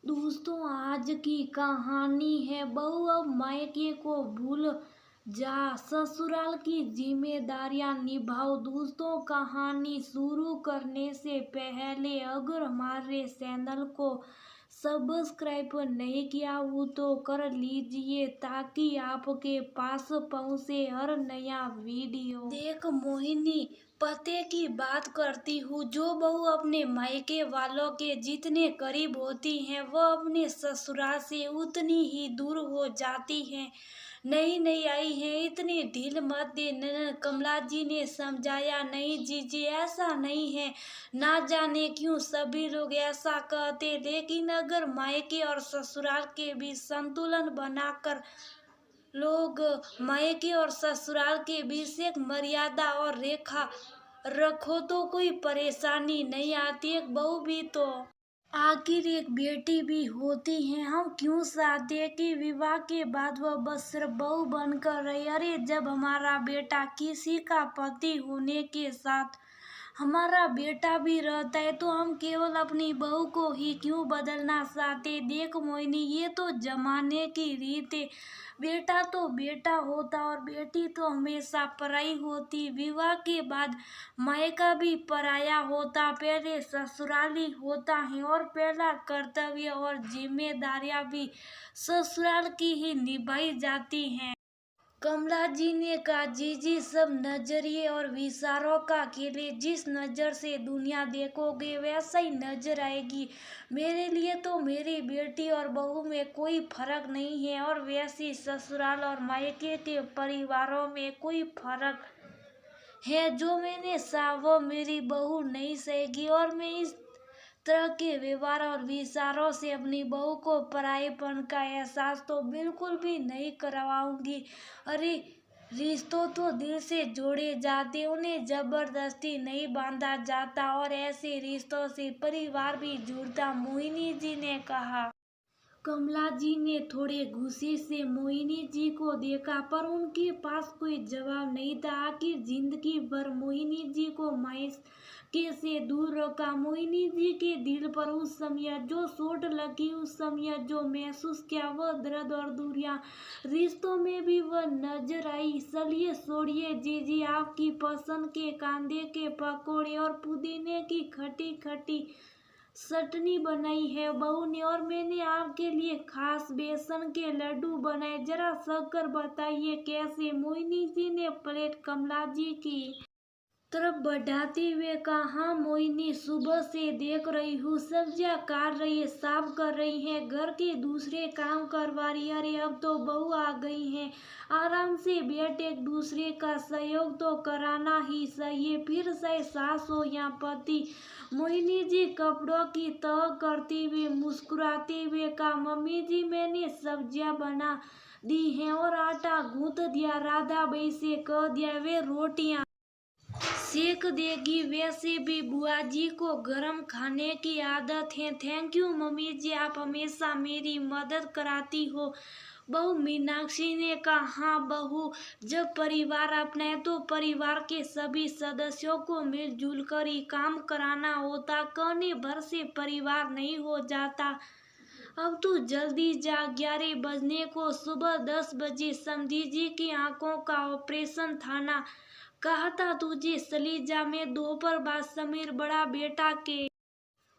दोस्तों आज की कहानी है बहू अब मायके को भूल जा ससुराल की जिम्मेदारियां निभाओ। दोस्तों कहानी शुरू करने से पहले अगर हमारे चैनल को सब्सक्राइब नहीं किया हो तो कर लीजिए ताकि आपके पास पहुंचे हर नया वीडियो। देख मोहिनी, पते की बात करती हूँ। जो बहू अपने मायके वालों के जितने करीब होती हैं वह अपने ससुराल से उतनी ही दूर हो जाती हैं। नई नई आई है, इतनी ढील मत दे। कमला जी ने समझाया। नहीं जीजी, ऐसा नहीं है। ना जाने क्यों सभी लोग ऐसा कहते, लेकिन अगर मायके और ससुराल के बीच संतुलन बनाकर लोग मायके और ससुराल के बीच एक मर्यादा और रेखा रखो तो कोई परेशानी नहीं आती। एक बहू भी तो आखिर एक बेटी भी होती है। हम क्यों चाहते कि विवाह के बाद वह बस सिर्फ बहू बनकर रहे। अरे जब हमारा बेटा किसी का पति होने के साथ हमारा बेटा भी रहता है तो हम केवल अपनी बहू को ही क्यों बदलना चाहते। देख मोहिनी, ये तो जमाने की रीत है। बेटा तो बेटा होता और बेटी तो हमेशा पराई होती। विवाह के बाद मायका भी पराया होता, पहले ससुराली होता है और पहला कर्तव्य और जिम्मेदारियां भी ससुराल की ही निभाई जाती हैं। कमला जी ने कहा। जीजी, सब नजरिए और विचारों का खेल। जिस नजर से दुनिया देखोगे वैसा ही नजर आएगी। मेरे लिए तो मेरी बेटी और बहू में कोई फर्क नहीं है और वैसे ससुराल और मायके के परिवारों में कोई फर्क है। जो मैंने सहा वो मेरी बहू नहीं सहेगी और मैं इस तरह के व्यवहार और विचारों से अपनी बहू को परायेपन का एहसास तो बिल्कुल भी नहीं करवाऊंगी। अरे रिश्तों तो दिल से जोड़े जाते, उन्हें जबरदस्ती नहीं बांधा जाता और ऐसे रिश्तों से परिवार भी जुड़ता, मोहिनी जी ने कहा। कमला जी ने थोड़े गुस्से से मोहिनी जी को देखा पर उनके पास कोई जवाब नहीं था। आखिर जिंदगी भर मोहिनी जी को मायके से दूर रखा। मोहिनी जी के दिल पर उस समय जो चोट लगी, उस समय जो महसूस किया, वह दर्द और दूरियां रिश्तों में भी वह नजर आई। चलिए छोड़िए जीजी, आपकी पसंद के कांदे के पकौड़े और पुदीने की खटी खटी चटनी बनाई है बहू ने और मैंने आपके लिए खास बेसन के लड्डू बनाए। जरा शक्कर बताइए कैसे। मोहिनी जी ने प्लेट कमला जी की तरफ बढ़ाते हुए कहा। हाँ मोहिनी, सुबह से देख रही हूँ सब्जियां काट रही है, साफ कर रही है, घर के दूसरे काम करवा रही है। अरे अब तो बहू आ गई है, आराम से बैठ, एक दूसरे का सहयोग तो कराना ही चाहिए, फिर चाहे सास हो या पति। मोहिनी जी कपड़ों की तह करते हुए मुस्कुराते हुए कहा। मम्मी जी, मैंने सब्जियां बना दी हैं और आटा गूंथ दिया। राधा बाई से कह दिया वे रोटियां सेक देगी। वैसे भी बुआ जी को गरम खाने की आदत है। थैंक यू मम्मी जी, आप हमेशा मेरी मदद कराती हो। बहू मीनाक्षी ने कहा। हाँ बहू, जब परिवार अपना है तो परिवार के सभी सदस्यों को मिलजुल कर ही काम कराना होता। कहने भर से परिवार नहीं हो जाता। अब तू जल्दी जा, 11 बजने को। सुबह 10 बजे समधी जी की आंखों का ऑपरेशन था ना, कहा था तुझे। चली जा, मैं दोपहर बाद समीर बड़ा बेटा के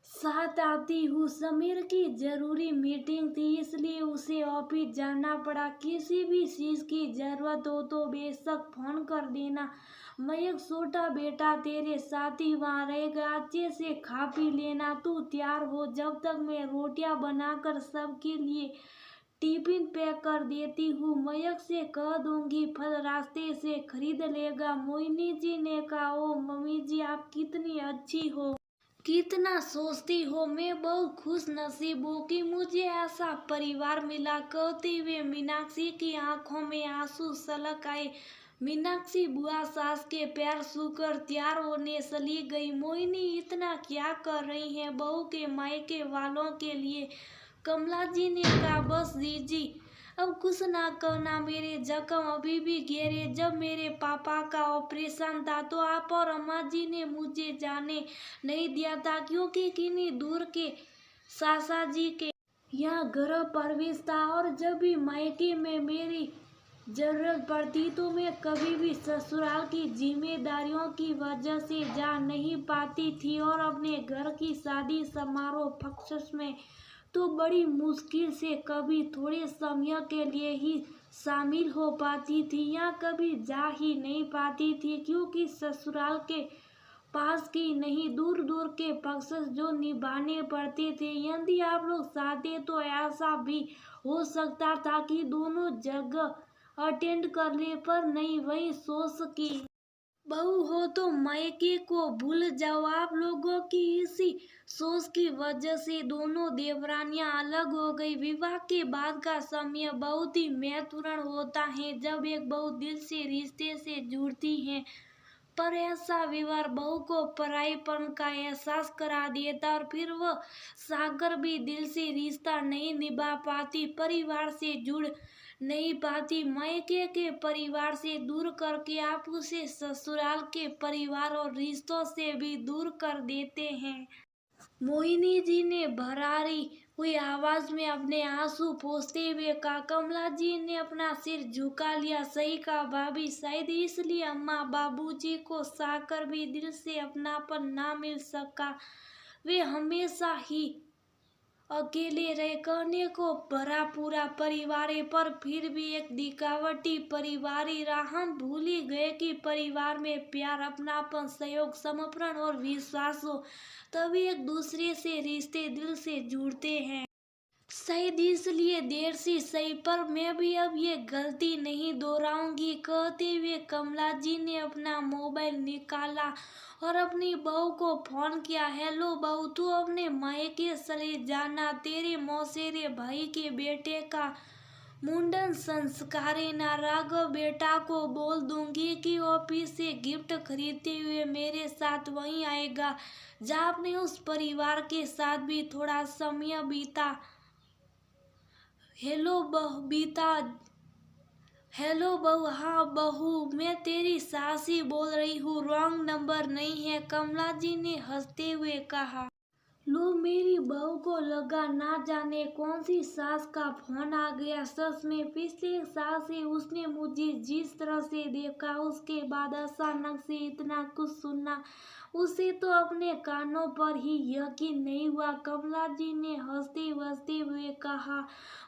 साथ आती हूँ। समीर की जरूरी मीटिंग थी इसलिए उसे ऑफिस जाना पड़ा। किसी भी चीज की जरूरत हो तो बेशक फोन कर देना। मयंक छोटा बेटा तेरे साथ ही वहाँ रहेगा। अच्छे से खा पी लेना। तू तैयार हो, जब तक मैं रोटियां बनाकर सबके लिए टिफिन पैक कर देती हूँ। मयंक से कह दूंगी फल रास्ते से खरीद लेगा। मोहिनी जी ने कहा। ओ मम्मी जी, आप कितनी अच्छी हो, कितना सोचती हो। मैं बहुत खुश नसीब हूँ कि मुझे ऐसा परिवार मिला। कहते हुए मीनाक्षी की आंखों में आंसू छलक आए। मीनाक्षी बुआ सास के पैर छूकर तैयार होने चली गई। मोहिनी, इतना क्या कर रही है बहू के मायके वालों के लिए। कमला जी ने कहा। बस जीजी, अब कुछ ना कहना। मेरे जख्म अभी भी गहरे। जब मेरे पापा का ऑपरेशन था तो आप और अम्मा जी ने मुझे जाने नहीं दिया था, क्योंकि किन्हीं दूर के सासा जी के यहाँ घर प्रवेश था और जब भी मायके में मेरी जरूरत पड़ती तो मैं कभी भी ससुराल की जिम्मेदारियों की वजह से जा नहीं पाती थी और अपने घर की शादी समारोह फंक्शन में तो बड़ी मुश्किल से कभी थोड़े समय के लिए ही शामिल हो पाती थी या कभी जा ही नहीं पाती थी, क्योंकि ससुराल के पास की नहीं दूर दूर के फंक्शन जो निभाने पड़ते थे। यदि आप लोग चाहते तो ऐसा भी हो सकता था कि दोनों जगह अटेंड कर ले, पर नहीं, वही सोच की बहू हो तो मायके को भूल जाओ। आप लोगों की इसी सोच की वजह से दोनों देवरानियां अलग हो गई। विवाह के बाद का समय बहुत ही महत्वपूर्ण होता है, जब एक बहू दिल से रिश्ते से जुड़ती है, पर ऐसा विवाह बहू को पराईपन का एहसास करा देता और फिर वह सागर भी दिल से रिश्ता नहीं निभा पाती, परिवार से जुड़ नहीं पाती। मायके के परिवार से दूर करके आप उसे ससुराल के परिवार और रिश्तों से भी दूर कर देते हैं। मोहिनी जी ने भरारी हुई आवाज में अपने आंसू पोंछते हुए कहा। कमला जी ने अपना सिर झुका लिया। सही कहा भाभी, शायद इसलिए अम्मा बाबूजी को साकर भी दिल से अपनापन ना मिल सका। वे हमेशा ही अकेले रहे। कहने को भरा पूरा परिवार है, पर फिर भी एक दिखावटी परिवार ही रहा। हम भूल ही गए कि परिवार में प्यार, अपनापन, सहयोग, समर्पण और विश्वास हो, तभी एक दूसरे से रिश्ते दिल से जुड़ते हैं। शायद इसलिए देर से सही, पर मैं भी अब ये गलती नहीं दोहराऊंगी। कहते हुए कमला जी ने अपना मोबाइल निकाला और अपनी बहू को फोन किया। हेलो बहू, तू अपने मायके चले जाना। तेरे मौसेरे भाई के बेटे का मुंडन संस्कार है ना। राघव बेटा को बोल दूंगी कि ऑफिस से गिफ्ट खरीदते हुए मेरे साथ वहीं आएगा, जहाँ अपने उस परिवार के साथ भी थोड़ा समय बीता। हेलो बहू। हाँ बहू, मैं तेरी सास ही बोल रही हूँ, रॉन्ग नंबर नहीं है, कमला जी ने हंसते हुए कहा। लो, मेरी बहू को लगा ना जाने कौन सी सास का फोन आ गया। सच में पिछले एक साल से उसने मुझे जिस तरह से देखा, उसके बाद अचानक से इतना कुछ सुनना, उसे तो अपने कानों पर ही यकीन नहीं हुआ। कमला जी ने हंसते हंसते हुए कहा।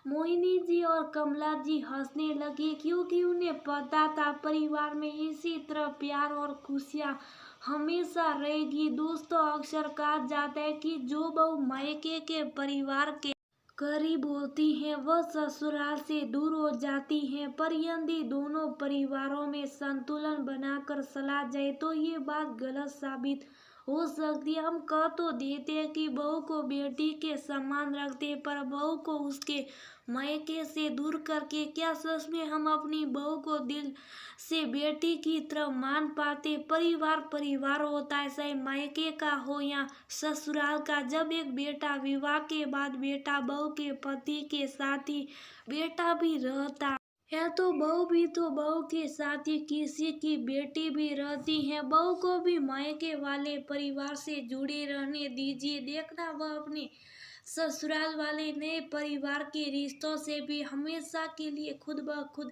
मोहिनी जी और कमला जी हंसने लगी, क्योंकि उन्हें पता था परिवार में इसी तरह प्यार और खुशियाँ हमेशा रहेगी। दोस्तों, अक्सर कहा जाता है कि जो बहू मायके के परिवार के करीब होती हैं वह ससुराल से दूर हो जाती हैं, पर यदि दोनों परिवारों में संतुलन बनाकर चला जाए तो ये बात गलत साबित हो सकती है। हम कह तो देते हैं कि बहू को बेटी के समान रखते, पर बहू को उसके मायके से दूर करके क्या सच में हम अपनी बहू को दिल से बेटी की तरह मान पाते? परिवार परिवार होता है, चाहे मायके का हो या ससुराल का। जब एक बेटा विवाह के बाद बेटा बहू के पति के साथ ही बेटा भी रहता है, तो बहू के साथ ही किसी की बेटी भी रहती है। बहू को भी मायके वाले परिवार से जुड़े रहने दीजिए, देखना वह अपने ससुराल वाले नए परिवार के रिश्तों से भी हमेशा के लिए खुद ब खुद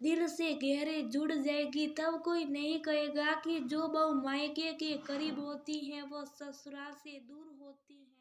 दिल से गहरे जुड़ जाएगी। तब कोई नहीं कहेगा कि जो बहू मायके के करीब होती है वो ससुराल से दूर होती है।